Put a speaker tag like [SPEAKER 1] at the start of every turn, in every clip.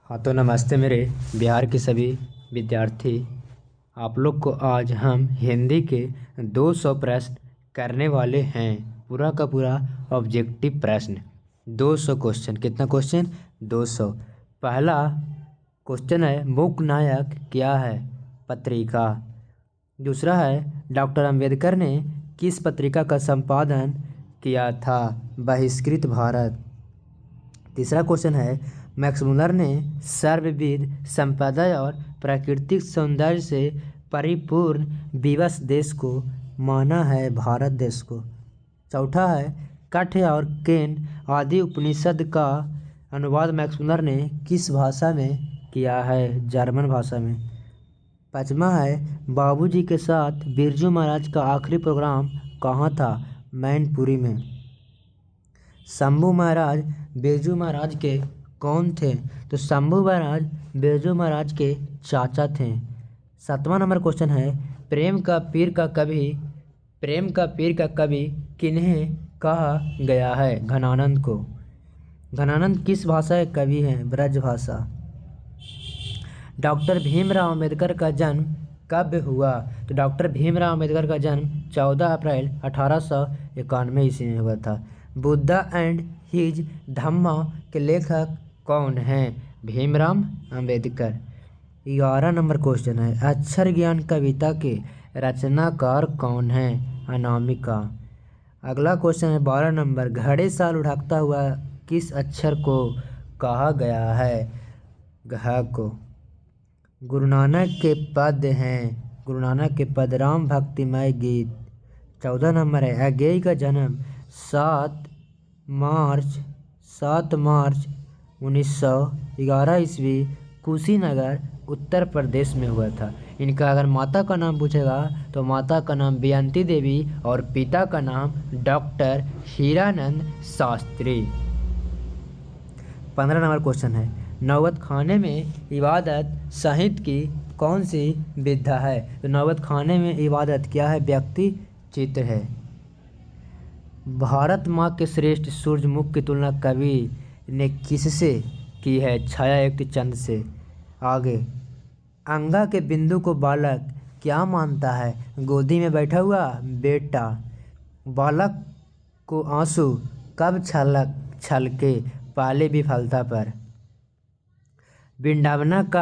[SPEAKER 1] हाँ तो नमस्ते मेरे बिहार के सभी विद्यार्थी। आप लोग को आज हम हिंदी के 200 प्रश्न करने वाले हैं। पूरा का पूरा ऑब्जेक्टिव प्रश्न 200 क्वेश्चन। कितना क्वेश्चन? 200। पहला क्वेश्चन है मूक नायक क्या है? पत्रिका। दूसरा है डॉक्टर अंबेडकर ने किस पत्रिका का संपादन किया था? बहिष्कृत भारत। तीसरा क्वेश्चन है मैक्स मुलर ने सर्वविध संपदा और प्राकृतिक सौंदर्य से परिपूर्ण विवश देश को माना है भारत देश को। चौथा है कठ्य और केन आदि उपनिषद का अनुवाद मैक्स मुलर ने किस भाषा में किया है? जर्मन भाषा में। पाँचवा है बाबूजी के साथ बिरजू महाराज का आखिरी प्रोग्राम कहाँ था? मैनपुरी में। शंभू महाराज बिरजू महाराज के कौन थे? तो शंभू महाराज बिरजू महाराज के चाचा थे। 7वां नंबर क्वेश्चन है प्रेम का पीर का कवि किन्हें कहा गया है? घनानंद को। घनानंद किस भाषा के कवि हैं? ब्रज भाषा। डॉक्टर भीमराव अंबेडकर का जन्म कब हुआ? तो डॉक्टर भीमराव अंबेडकर का जन्म 14 अप्रैल 1891 ईस्वी में हुआ था। बुद्धा एंड हिज धम्मा के लेखक कौन हैं? भीमराव अंबेडकर। 11 नंबर क्वेश्चन है अक्षर ज्ञान कविता के रचनाकार कौन हैं? अनामिका। अगला क्वेश्चन है 12 नंबर घड़े साल उठाता हुआ किस अक्षर को कहा गया है? घ को। गुरु नानक के पद हैं। गुरु नानक के पद राम भक्तिमय गीत। 14 नंबर है अज्ञेय का जन्म 7 मार्च 1911 ईस्वी कुशीनगर उत्तर प्रदेश में हुआ था। इनका अगर माता का नाम पूछेगा तो माता का नाम बेयंती देवी और पिता का नाम doctor Hiranand Shastri. 15 number question है नौबत खाने में इबादत साहित्य की कौन सी विधा है? तो नौबत खाने में इबादत क्या है? व्यक्ति चित्र है। भारत माँ के श्रेष्ठ सूरजमुख की तुलना कवि ने किससे की है? छायायुक्त चंद्र से। आगे अंगा के बिंदु को बालक क्या मानता है? गोदी में बैठा हुआ बेटा। बालक को आंसू कब छलके? पहले विफलता पर। विडंबना का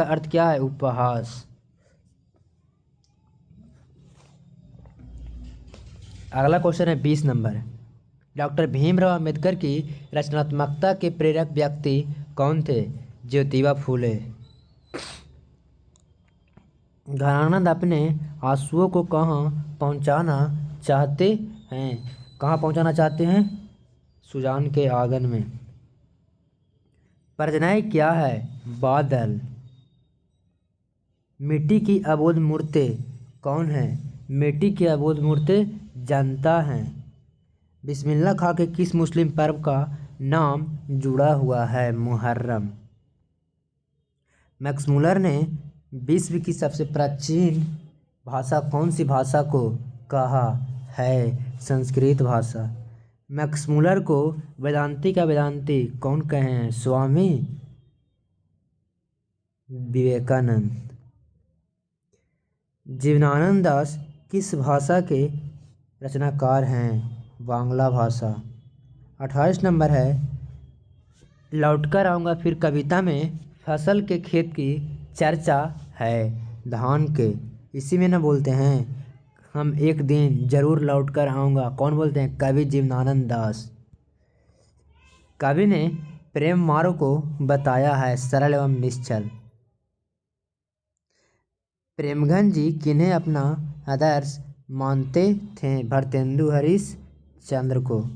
[SPEAKER 1] अर्थ क्या है? उपहास। अगला क्वेश्चन है 20 नंबर डॉक्टर भीमराव अंबेडकर की रचनात्मकता के प्रेरक व्यक्ति कौन थे? ज्योतिबा फूले। घनानंद अपने आंसुओं को कहाँ पहुँचाना चाहते हैं? सुजान के आंगन में। परजनाई क्या है? बादल। मिट्टी की अबोध मूर्तें कौन है? मिट्टी की अबोध मूर्तें जनता हैं। बिस्मिल्लाह खां के किस मुस्लिम पर्व का नाम जुड़ा हुआ है? मुहर्रम। मैक्स मुलर ने विश्व की सबसे प्राचीन भाषा कौन सी भाषा को कहा है? संस्कृत भाषा। मैक्स मुलर को वेदांती का वेदांती कौन कहे हैं? स्वामी विवेकानंद। जीवनानंद दास किस भाषा के रचनाकार हैं? बांग्ला भाषा। 28 नंबर है लौटकर आऊँगा फिर कविता में फसल के खेत की चर्चा है धान के। इसी में न बोलते हैं हम एक दिन जरूर लौटकर आऊँगा। कौन बोलते हैं? कवि जीवनानंद दास। कवि ने प्रेम मार्ग को बताया है सरल एवं निश्चल। प्रेमगंज जी किन्हें अपना आदर्श मानते थे? भारतेंदु हरीश चंद्र को।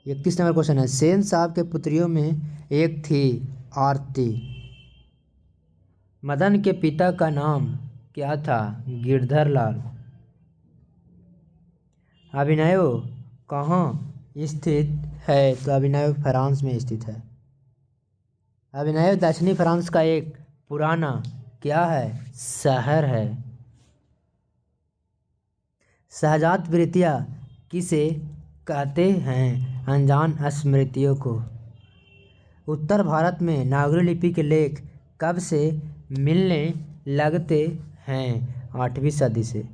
[SPEAKER 1] 31 नंबर क्वेश्चन है सेन साहब के पुत्रियों में एक थी आरती। मदन के पिता का नाम क्या था? गिरधर लाल। अभिनयो कहाँ स्थित है? तो अभिनयो फ्रांस में स्थित है। अभिनयो दक्षिणी फ्रांस का एक पुराना क्या है? शहर है। सहजात वृत्तियाँ किसे कहते हैं? अनजान स्मृतियों को। उत्तर भारत में नागरी लिपि के लेख कब से मिलने लगते हैं? 8वीं सदी से।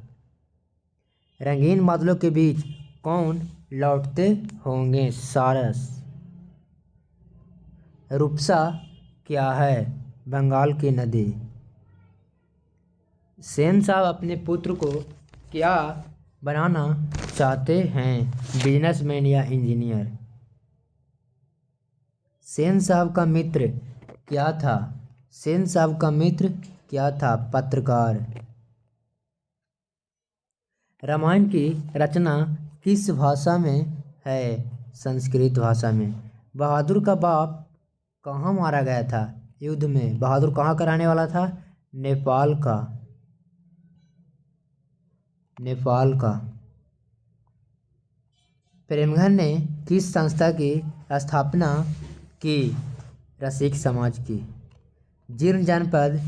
[SPEAKER 1] रंगीन बादलों के बीच कौन लौटते होंगे? सारस। रूपसा क्या है? बंगाल की नदी। सेन साहब अपने पुत्र को क्या बनाना चाहते हैं? बिजनेसमैन या इंजीनियर? सेन साहब का मित्र क्या था? सेन साहब का मित्र क्या था? पत्रकार। रामायण की रचना किस भाषा में है? संस्कृत भाषा में। बहादुर का बाप कहाँ मारा गया था? युद्ध में। बहादुर कहाँ का रहने वाला था? नेपाल का। नेपाल का। प्रेमघर ने किस संस्था की स्थापना की? रसिक समाज की। जीर्ण जनपद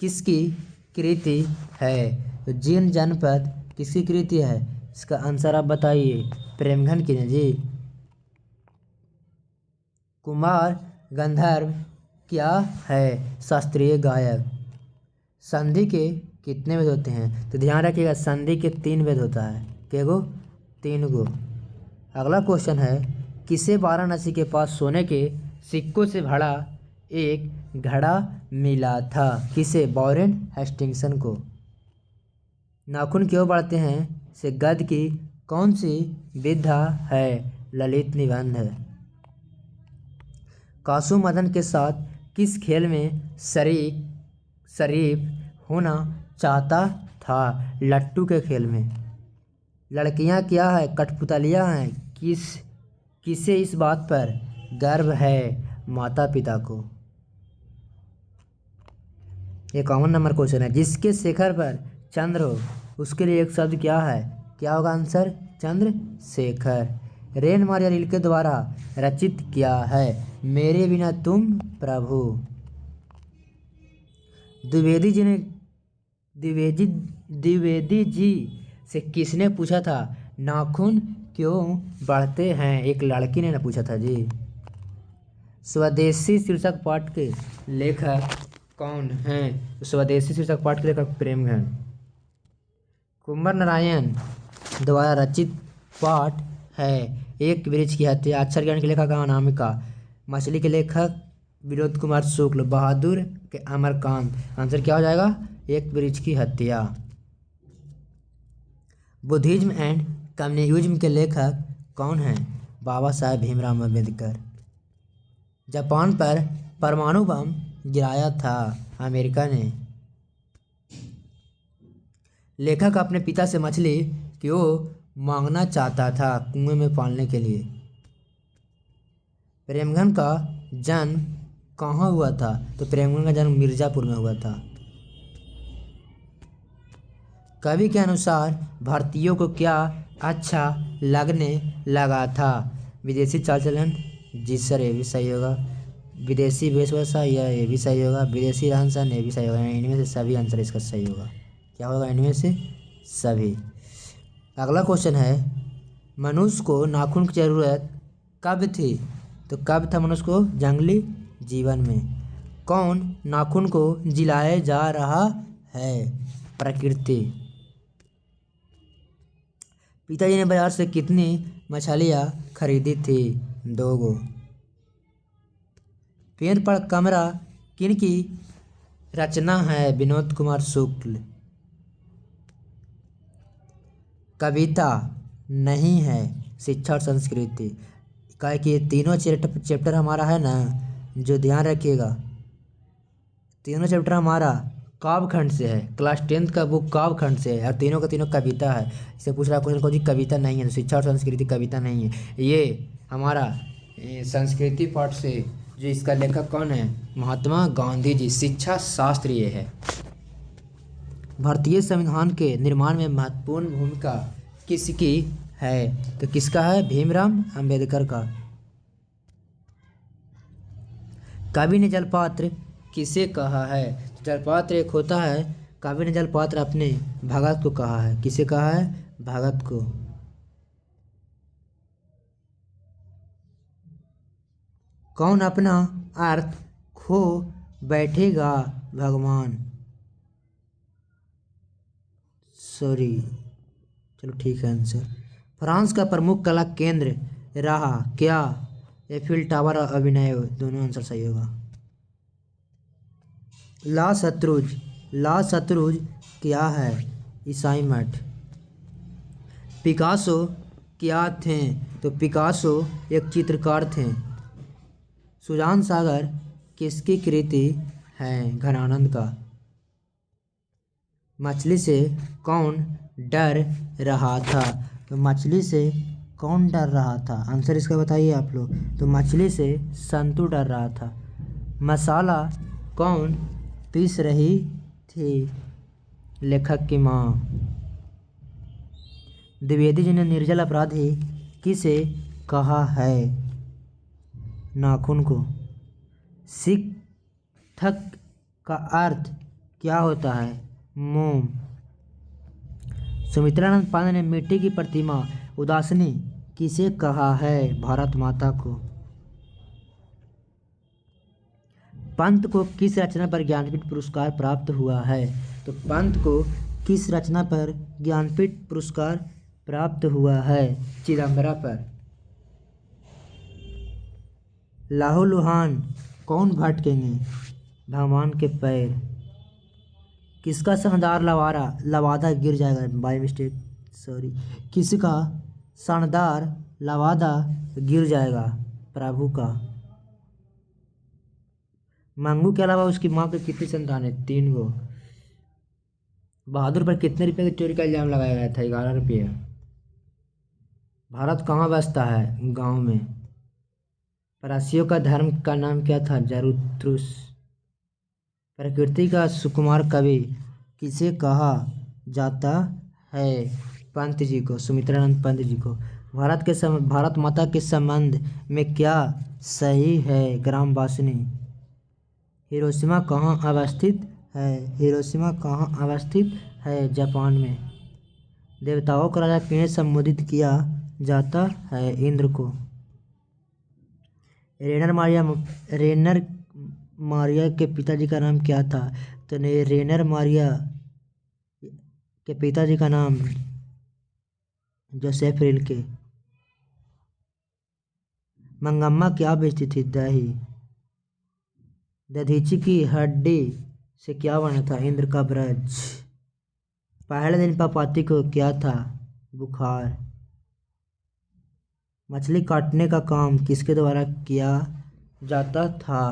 [SPEAKER 1] किसकी कृति है? तो जीर्ण जनपद किसकी कृति है? इसका आंसर आप बताइए। प्रेमघर की। जी। कुमार गंधर्व क्या है? शास्त्रीय गायक। संधि के कितने वेद होते हैं? तो ध्यान रखिएगा, संधि के 3 वेद होता है। के गो? 3 गो। अगला क्वेश्चन है, किसे वाराणसी के पास सोने के सिक्कों से भरा एक घड़ा मिला था? किसे? वॉरेन हेस्टिंग्सन को। नाखून क्यों बढ़ते हैं? से गद्य की कौन सी विधा है? ललित निबंध। कासु मदन के साथ किस खेल में शरीफ होना चाहता था? लट्टू के खेल में। लड़कियां क्या है? कठपुतलियां हैं। किसे इस बात पर गर्व है? माता पिता को। 51 नंबर क्वेश्चन है, जिसके शेखर पर चंद्र हो उसके लिए एक शब्द क्या है? क्या होगा answer? Chandrashekhar. Rain Maria reel के द्वारा रचित क्या है? मेरे बिना तुम प्रभु। द्विवेदी जी से किसने पूछा था नाखून क्यों बढ़ते हैं? एक लड़की ने पूछा था जी। स्वदेशी शीर्षक पाठ के लेखक कौन हैं? स्वदेशी शीर्षक पाठ के लेखक प्रेमघर। कुंवर नारायण द्वारा रचित पाठ है एक वृक्ष की हत्या। अक्षर ज्ञान के लेखक अनामिका। मछली के लेखक विनोद कुमार शुक्ल। बहादुर के अमरकांत। आंसर क्या हो जाएगा? एक वृक्ष की हत्या। बुद्धिज्म एंड कम्युनिज्म के लेखक कौन हैं? बाबा साहेब भीमराव अम्बेडकर। जापान पर परमाणु बम गिराया था अमेरिका ने। लेखक अपने पिता से मछली क्यों मांगना चाहता था? कुएं में पालने के लिए। प्रेमघर का जन्म कहाँ हुआ था? तो प्रेमघर का जन्म मिर्जापुर में हुआ था। कवि के अनुसार भारतीयों को क्या अच्छा लगने लगा था? विदेशी चाल चलन। जी सर, ये भी सही होगा। विदेशी वेशभूषा, ये भी सही होगा। विदेशी रहन सहन, ये भी सही होगा। इनमें से सभी आंसर इसका सही होगा। क्या होगा? इनमें से सभी। अगला क्वेश्चन है, मनुष्य को नाखून की जरूरत कब थी? तो कब था मनुष्य को? जंगली जीवन में। कौन नाखून को जिलाए जा रहा है? प्रकृति। पिताजी ने बाजार से कितनी मछलियाँ खरीदी थी? 2 गो। पेड़ पर कमरा किनकी रचना है? विनोद कुमार शुक्ल। कविता नहीं है, शिक्षा और संस्कृति। क्या कि ये तीनों चैप्टर हमारा है ना, जो ध्यान रखिएगा, तीनों चैप्टर हमारा काव्यखंड से है। क्लास 10th का बुक काव्यखंड से है और तीनों का तीनों कविता है। इससे पूछ रहा क्वेश्चन को जी कविता नहीं है, तो शिक्षा और संस्कृति कविता नहीं है। ये हमारा संस्कृति पाठ से जो इसका लेखक कौन है? महात्मा गांधी जी। शिक्षा शास्त्र ये है। भारतीय संविधान के निर्माण में महत्वपूर्ण भूमिका किसकी है? तो किसका है? भीमराव अंबेडकर का। कवि ने जलपात्र किसे कहा है? जलपात्र एक होता है, कवि ने जलपात्र अपने भगत को कहा है। किसे कहा है? भगत को। कौन अपना अर्थ खो बैठेगा भगवान। सॉरी, चलो ठीक है आंसर। फ्रांस का प्रमुख कला केंद्र रहा क्या। एफिल टावर और अभिनय, दोनों आंसर सही होगा। ला शत्रुज क्या है। ईसाई मठ। पिकासो क्या थे। तो पिकासो एक चित्रकार थे। सुजान सागर किसकी कृति है। घनानंद का। मछली से कौन डर रहा था। तो मछली से कौन डर रहा था, आंसर इसका बताइए आप लोग। तो मछली से संतू डर रहा था। मसाला कौन पीस रही थी। लेखक की माँ। द्विवेदी जी ने निर्जल अपराधी किसे कहा है। नाखून को। सिख थक का अर्थ क्या होता है। मोम। सुमित्रानंद पांडे ने मिट्टी की प्रतिमा उदासनी किसे कहा है। भारत माता को। पंत को किस रचना पर ज्ञानपीठ पुरस्कार प्राप्त हुआ है। तो पंत को किस रचना पर ज्ञानपीठ पुरस्कार प्राप्त हुआ है। चिदंबरा पर। लाहौ लुहान कौन भटकेंगे। भगवान के पैर। किसका शानदार लवादा गिर जाएगा, बाय मिस्टेक सॉरी। किसका शानदार लवादा गिर जाएगा। प्रभु का। मंगू के अलावा उसकी माँ के कितनी संतान है। 3 गो। बहादुर पर कितने रुपए की चोरी का इल्जाम लगाया गया था। 11 रुपये। भारत कहाँ बसता है। गांव में। फरासियों का धर्म का नाम क्या था। जरूत्रुस। प्रकृति का सुकुमार कवि किसे कहा जाता है। पंत जी को। सुमित्रानंद पंत जी को। भारत माता के संबंध में क्या सही है। ग्रामवासिनी। हिरोशिमा कहाँ अवस्थित है। हिरोशिमा कहाँ अवस्थित है। जापान में। देवताओं को राजा किन्हें संबोधित किया जाता है। इंद्र को। रेनर मारिया के पिताजी का नाम क्या था। तो रेनर मारिया के पिताजी का नाम जोसेफ रिल्के। मंगम्मा क्या बेचती थी। दही। दधीची की हड्डी से क्या बना था। इंद्र का ब्रज। पहले दिन पापाती को क्या था। बुखार। मछली काटने का काम किसके द्वारा किया जाता था।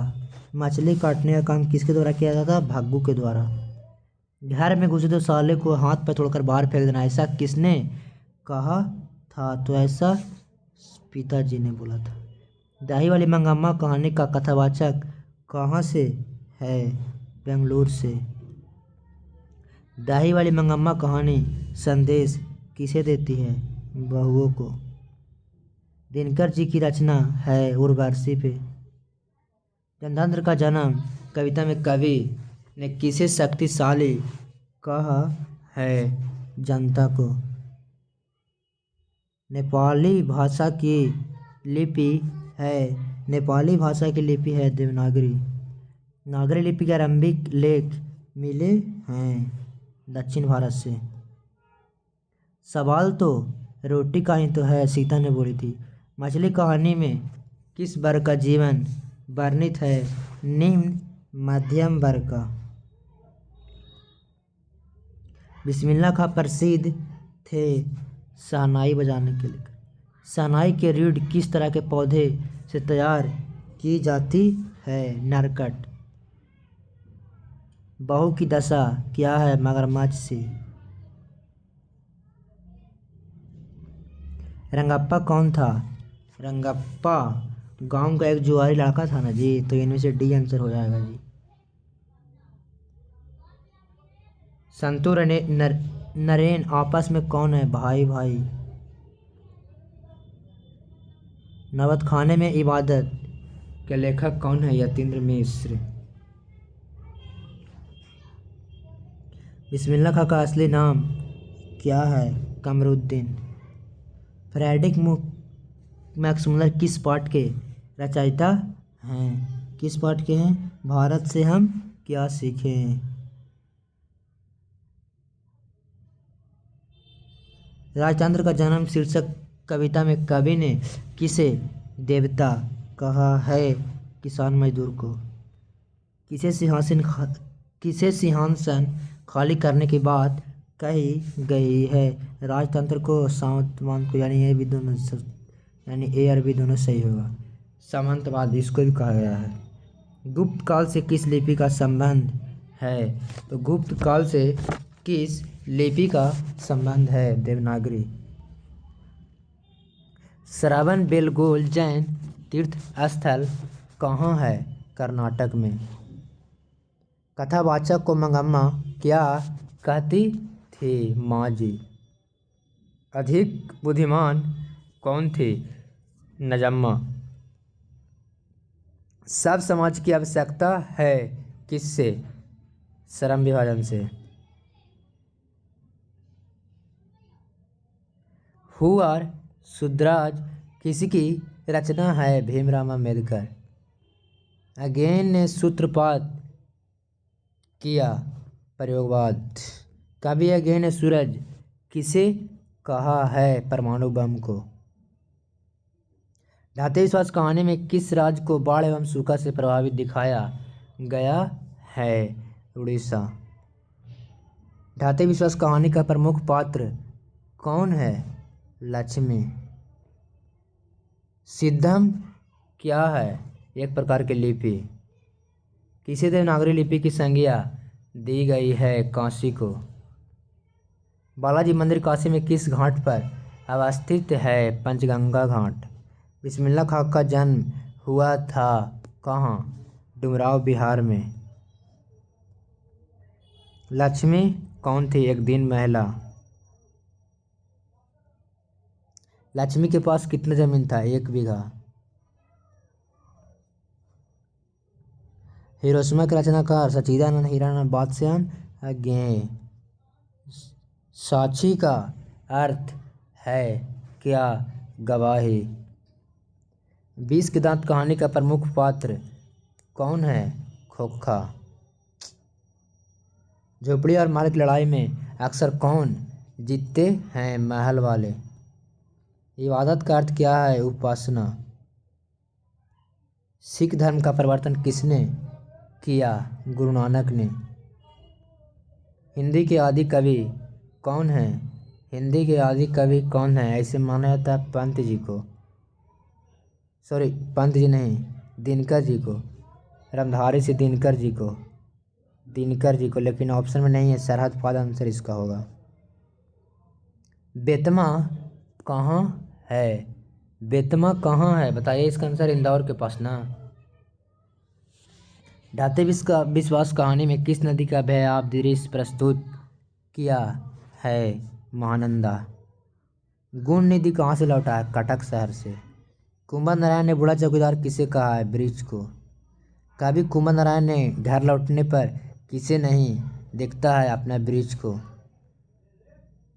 [SPEAKER 1] मछली काटने का काम किसके द्वारा किया जाता था। भाग्गू के द्वारा। घर में घुसे तो साले को हाथ पर तोड़कर बाहर फेंक देना, ऐसा किसने कहा था। तो ऐसा पिताजी ने बोला था। दाही वाली मंगम्मा कहानी का कथावाचक कहाँ से है। बेंगलुरु से। दाही वाली मंगम्मा कहानी संदेश किसे देती है। बहुओं को। दिनकर जी की रचना है उर्वशी पे। जनतंत्र का जन्म कविता में कवि ने किसे शक्तिशाली कहा है। जनता को। नेपाली भाषा की लिपि है। नेपाली भाषा की लिपि है देवनागरी। नागरी लिपि के आरंभिक लेख मिले हैं दक्षिण भारत से। सवाल तो रोटी का ही तो है, सीता ने बोली थी। मछली कहानी में किस वर्ग का जीवन वर्णित है। निम्न मध्यम वर्ग का। बिस्मिल्लाह खां प्रसिद्ध थे शहनाई बजाने के लिए। शहनाई के रीढ़ किस तरह के पौधे से तैयार की जाती है। नरकट। बहू की दशा क्या है। मगरमच्छ से। रंगप्पा कौन था। रंगप्पा गांव का एक जुआरी लड़का था ना जी, तो इनमें से डी आंसर हो जाएगा जी। संतू नरेन आपस में कौन है। भाई भाई। नवत खाने में इबादत के लेखक कौन है। यतीन्द्र मिश्र। बिस्मिल्लाह खां का असली नाम क्या है। कमरुद्दीन। फ्रेडरिक मैक्समुलर किस पाठ के रचयिता हैं। किस पाठ के हैं? भारत से हम क्या सीखें। राजतंत्र का जन्म शीर्षक कविता में कवि ने किसे देवता कहा है? किसान मजदूर को। किसे सिंहासन खाली करने की बात कही गई है? राजतंत्र को, सामंतवाद को, यानी ए और बी दोनों सही होगा। सामंतवाद इसको भी कहा गया है। गुप्त काल से किस लिपि का संबंध है? तो गुप्त काल से किस लिपि का संबंध है? देवनागरी। श्रवण बेलगोल जैन तीर्थ स्थल कहाँ है? कर्नाटक में। कथावाचक को मंगम्मा क्या कहती थी? माँ जी। अधिक बुद्धिमान कौन थी? नजम्मा। सब समाज की आवश्यकता है किससे? श्रम विभाजन से। हु आर शुद्राज किसकी रचना है? भीमराव अम्बेडकर। अगेन ने सूत्रपात किया प्रयोगवाद। कवि अगेन ने सूरज किसे कहा है? परमाणु बम को। धाते विश्वास कहानी में किस राज्य को बाढ़ एवं सूखा से प्रभावित दिखाया गया है? उड़ीसा। धाते विश्वास कहानी का प्रमुख पात्र कौन है? लक्ष्मी। सिद्धम क्या है? एक प्रकार की लिपि। किसे देवनागरी लिपि की संज्ञा दी गई है? काशी को। बालाजी मंदिर काशी में किस घाट पर अवस्थित है? पंचगंगा घाट। बिस्मिल्लाह खां का जन्म हुआ था कहाँ? डुमराव बिहार में। लक्ष्मी कौन थी? एक दिन महिला। लक्ष्मी के पास कितना जमीन था? 1 बीघा। हिरोशिमा के रचनाकार सच्चिदानंद हीरानंद बादशाहन अज्ञेय। साक्षी का अर्थ है क्या? गवाही। 20 के दांत कहानी का प्रमुख पात्र कौन है? खोखा। झोपड़ी और महल की लड़ाई में अक्सर कौन जीतते हैं? महल वाले। इबादत का अर्थ क्या है? उपासना। सिख धर्म का प्रवर्तन किसने किया? गुरु नानक ने। हिंदी के आदि कवि कौन है? हिंदी के आदि कवि कौन है? ऐसे माना जाता है पंत जी को। सॉरी, पंत जी नहीं, दिनकर जी को। रामधारी से दिनकर जी को। लेकिन ऑप्शन में नहीं है। सरहद पाद आंसर इसका होगा। बेतमा कहाँ है? बेतमा कहाँ है बताइए? इसका आंसर इंदौर के पास ना। धाते विश्वास कहानी में किस नदी का भयावह दृश्य प्रस्तुत किया है? महानंदा। गुण निधि कहाँ से लौटा है? कटक शहर से। कुंवर नारायण ने बूढ़ा चौकीदार किसे कहा है? ब्रिज को। कवि कुंवर नारायण ने घर लौटने पर किसे नहीं देखता है? अपना ब्रिज को।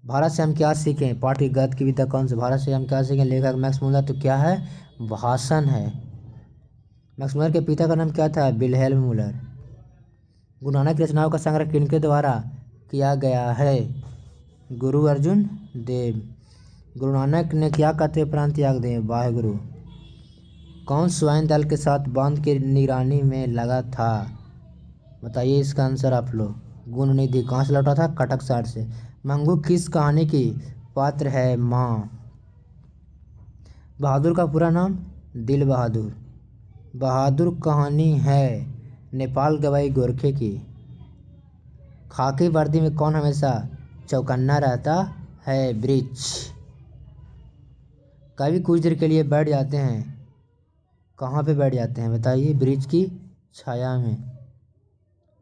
[SPEAKER 1] भारत से हम क्या सीखें? पाठ की गद्य की विधा कौन से? भारत से हम क्या सीखें? लेखक मैक्स मुलर। तो क्या है? भाषण है। मैक्स मुलर के पिता का नाम क्या था? विल्हेल्म मुलर। गुरु नानक की रचनाओं का संग्रह किनके द्वारा किया गया है? गुरु अर्जुन देव। गुरु नानक ने क्या करते प्राण त्याग दिए? वाहेगुरु। कौन स्वाइन दल के साथ बांध की निगरानी में लगा था? बताइए इसका आंसर आप लोग। गुण निधि कहाँ से लौटा था? कटक शहर से। मंगू किस कहानी की पात्र है? माँ। बहादुर का पूरा नाम? दिल बहादुर। बहादुर कहानी है नेपाल गवाई गोरखे की। खाकी वर्दी में कौन हमेशा चौकन्ना रहता है? ब्रिज। कवि कुछ देर के लिए बैठ जाते हैं। कहाँ पे बैठ जाते हैं बताइए? ब्रिज की छाया में।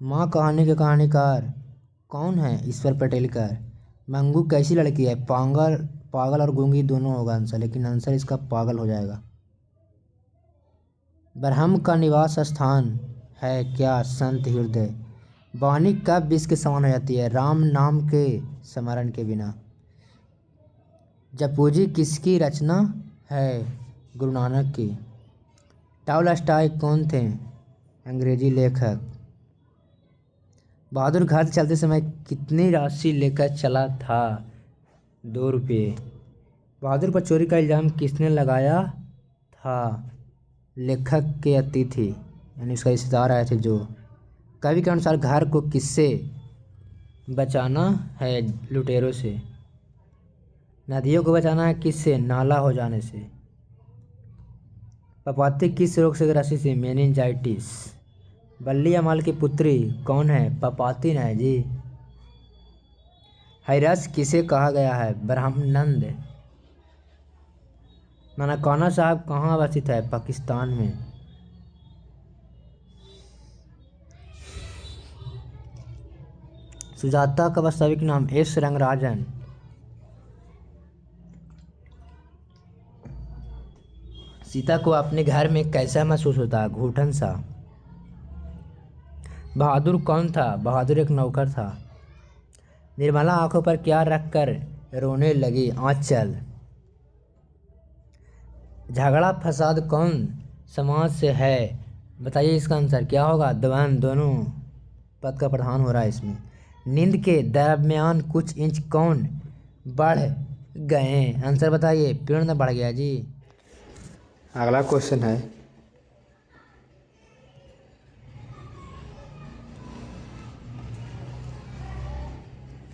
[SPEAKER 1] माँ कहानी के कहानीकार कौन है? ईश्वर पटेलकर। मंगू कैसी लड़की है? पागल और गूंगी दोनों होगा आंसर, लेकिन आंसर इसका पागल हो जाएगा। ब्रह्म का निवास स्थान है क्या? संत हृदय। वाणी कब विष के समान हो जाती है? राम नाम के स्मरण के बिना। जपूजी किसकी रचना है? गुरु नानक की। टॉलस्टॉय कौन थे? अंग्रेजी लेखक। बहादुर घर से चलते समय कितनी राशि लेकर चला था? 2 रुपये। बहादुर पर चोरी का इल्ज़ाम किसने लगाया था? लेखक के अतिथि यानी उसका रिश्तेदार आए थे जो। कवि के अनुसार घर को किससे बचाना है? लुटेरों से। नदियों को बचाना है किससे? नाला हो जाने से। पपाती किस रोग से ग्रसित थी? मेनिंजाइटिस। बल्ली अमाल की पुत्री कौन है? पपाती है जी। हरिरस किसे कहा गया है? ब्रह्मानंद। ननकाना साहब कहाँ अवस्थित है? पाकिस्तान में। सुजाता का वास्तविक नाम? एस रंगराजन। सीता को अपने घर में कैसा महसूस होता? घुटन सा। बहादुर कौन था? बहादुर एक नौकर था। निर्मला आंखों पर क्या रखकर रोने लगी? आंचल। झगड़ा फसाद कौन समाज से है? बताइए इसका आंसर क्या होगा? द्वंद्व। दोनों पद का प्रधान हो रहा है इसमें। नींद के दरमियान कुछ इंच कौन बढ़ गए? आंसर बताइए। पेड़ बढ़ गया जी। अगला क्वेश्चन है,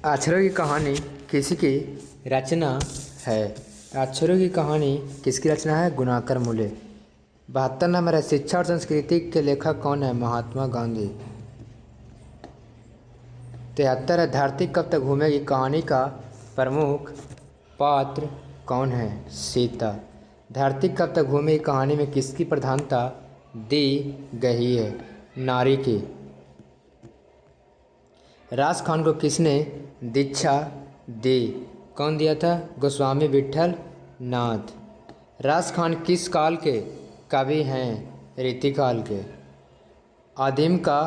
[SPEAKER 1] अक्षरों की कहानी किसकी रचना है? अक्षरों की कहानी किसकी रचना है? गुणाकर मूले। 72 नंबर है, शिक्षा और संस्कृति के लेखक कौन है? महात्मा गांधी। 73 है, धरती कब तक घूमेगी कहानी का प्रमुख पात्र कौन है? सीता। धरती कब तक घूमेगी कहानी में किसकी प्रधानता दी गई है? नारी की। रास खान को किसने दीक्षा दी? कौन दिया था? गोस्वामी विठल नाथ। रास खान किस काल के कवि हैं? रीतिकाल के। आदिम का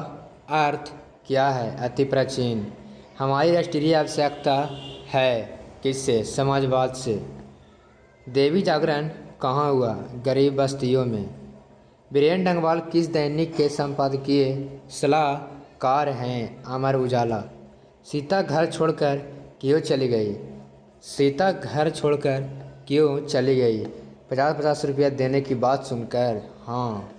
[SPEAKER 1] अर्थ क्या है? अति प्राचीन। हमारी राष्ट्रीय आवश्यकता है किससे? समाजवाद से। देवी जागरण कहाँ हुआ? गरीब बस्तियों में। बीरेन डंगवाल किस दैनिक के संपादकीय सलाहकार हैं? अमर उजाला। सीता घर छोड़कर क्यों चली गई? सीता घर छोड़कर क्यों चली गई? 50-50 रुपया देने की बात सुनकर। हाँ।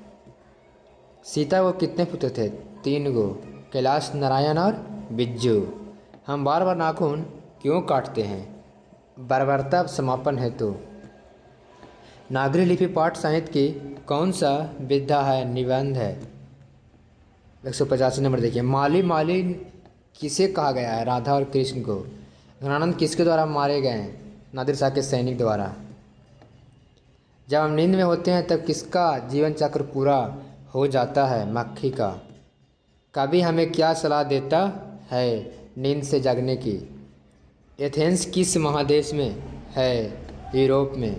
[SPEAKER 1] सीता को कितने पुत्र थे? 3 गो, कैलाश, नारायण और बिज्जू। हम बार बार नाखून क्यों काटते हैं? बर्बरता समापन हेतु। नागरी लिपि पाठ साहित्य की कौन सा विधा है? निबंध है। 185 नंबर देखिए, माली माली किसे कहा गया है? राधा और कृष्ण को। घनानंद किसके द्वारा मारे गए हैं? नादिर शाह के सैनिक द्वारा। जब हम नींद में होते हैं तब किसका जीवन चक्र पूरा हो जाता है? मक्खी का। कवि हमें क्या सलाह देता है नींद से जागने की? एथेंस किस महादेश में है? यूरोप में।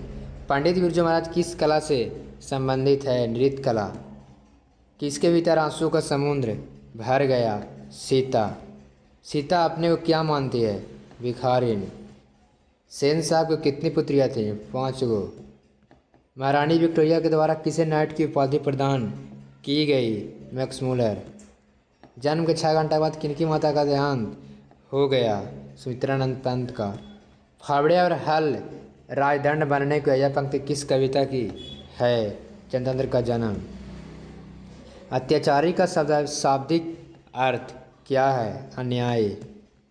[SPEAKER 1] पंडित बिरजू महाराज किस कला से संबंधित है? नृत्य कला। किसके भीतर आंसू का समुद्र भर गया? सीता। सीता अपने को क्या मानती है? भिखारिन। सेन साहब को कितनी पुत्रियाँ थीं? 5 गो। महारानी विक्टोरिया के द्वारा किसे नाइट की उपाधि प्रदान की गई? मैक्समूलर। जन्म के 6 घंटे बाद किनकी माता का देहांत हो गया? सुमित्रानंद पंत का। फावड़े और हल राजदंड बनने को यह पंक्ति किस कविता की है? चंद्रचंद्र का जन्म। अत्याचारी का शाब्दिक अर्थ क्या है? अन्यायी।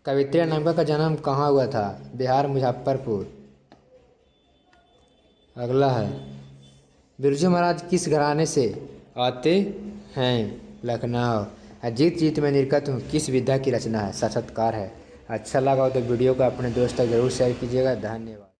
[SPEAKER 1] कवित्री अनामिका का जन्म कहाँ हुआ था? बिहार, मुजफ्फरपुर। अगला है, बिरजू महाराज किस घराने से आते हैं? लखनऊ। अजीत जीत में निर्गत हूँ किस विधा की रचना है? साक्षात्कार है। अच्छा लगा हो तो वीडियो को अपने दोस्त तक जरूर शेयर कीजिएगा। धन्यवाद।